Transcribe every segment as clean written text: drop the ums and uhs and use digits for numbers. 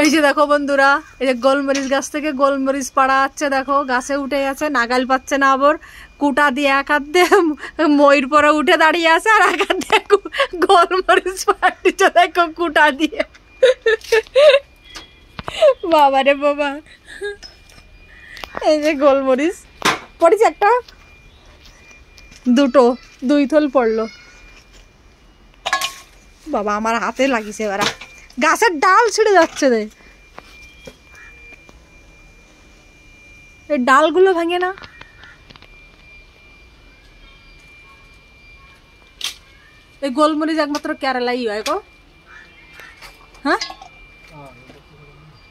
এই যে দেখো বন্ধুরা, এই যে গোলমরিচ গাছ থেকে গোলমরিচ পাড়া আছে, দেখো গাছে উঠে গেছে, নাগাল পাচ্ছে না। আবার কুটা দিয়ে এক হাত দিয়ে ময়ূর পরে উঠে দাঁড়িয়ে আছে, আর এক হাত দিয়ে গোলমরিচ পাড়ছে দেখো কুটা দিয়ে। বাবা রে বাবা, এই যে গোলমরিচ পড়েছে, একটা দুটো দুই থল পড়লো। বাবা আমার হাতে লাগিছে, এবার গাছের ডাল ছিঁড়ে যাচ্ছে রে, এই ডালগুলো ভাঙে না। এই গোলমরিচ একমাত্র কেরালাই হয় গো। হ্যাঁ,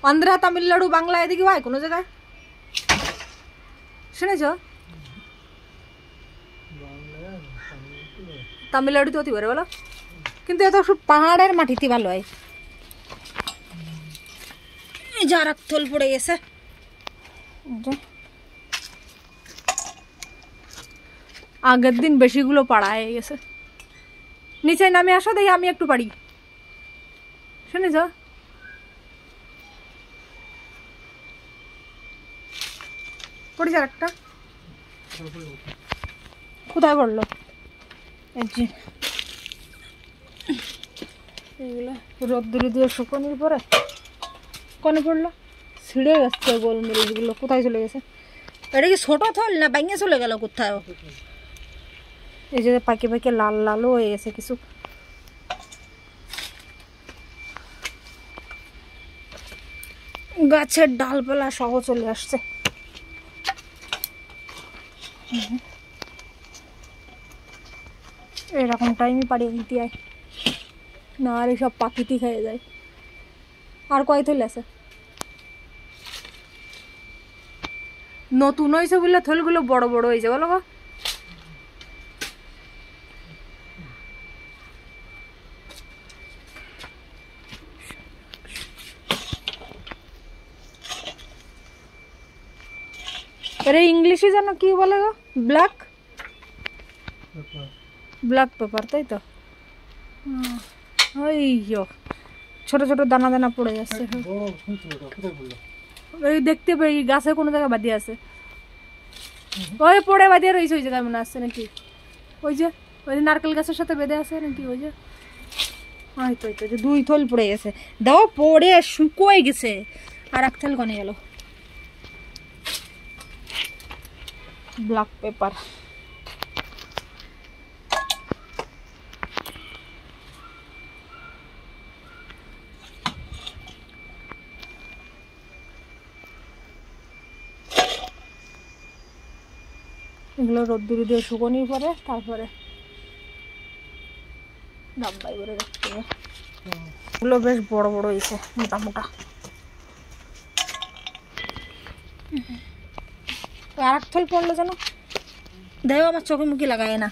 অন্ধ্রা, তামিলনাড়ু, বাংলা এদিকে হয় কোনো জায়গায় শুনেছ? তামিলনাড়ুতে হতে পারে বলো, কিন্তু এত সব পাহাড়ের মাটিতে ভালো হয়। যার এক থল পড়ে গেছে, আগের দিন বেশিগুলো পাড়া হয়ে গেছে। নিচে নামে আসো, দেখি আমি একটু পারি, শুনেছ? পড়েছে আর একটা, কোথায় পড়লো? এগুলো রোদ্দুরে দিয়ে শুকোনোর পরে কনে পড়লো, ছিঁড়ে গেছে গোলমরিচগুলো। কোথায় চলে গেছে? এটা কি ছোট থল না বাইঙে চলে গেল কোথায়? এই যে পাকে পাকে লাল লালও হয়ে গেছে কিছু। গাছের ডালপালা সহ চলে আসছে। এরকম টাইমই পাড়িয়ে দিতে হয়, না আর সব পাখিটি খেয়ে যায়। আর কয় থল আছে? নতুন হয়েছে বলে থলগুলো বড় বড় হয়েছে বলো গো। আরে ইংলিশে জানো কি বলে গো? ব্ল্যাক ব্ল্যাক পেপার, তাই তো? ওই ছোট ছোট দানা দানা পড়ে যাচ্ছে। ওই দেখতে পাই গাছে কোনো জায়গায় বাঁধিয়ে আছে, ওই পড়ে বাঁধিয়ে রয়েছে ওই জায়গায় মনে আসছে নাকি? ওই যে নারকেল গাছের সাথে বেঁধে আছে নাকি? ওই যে হয়তো দুই থল পড়ে গেছে, দাও পড়ে শুকোয় গেছে, আর এক থল কনে গেল। ব্ল্যাক পেপার এগুলো রোদ্দুরে দিয়ে শুকোনোর পরে তারপরে ডাব্বাই করে রাখতে হবে। এগুলো বেশ বড় বড় হয়েছে, মোটা মোটা। আর এক থল পড়লো যেন, দেখো আমার চোখে মুখে লাগায় না।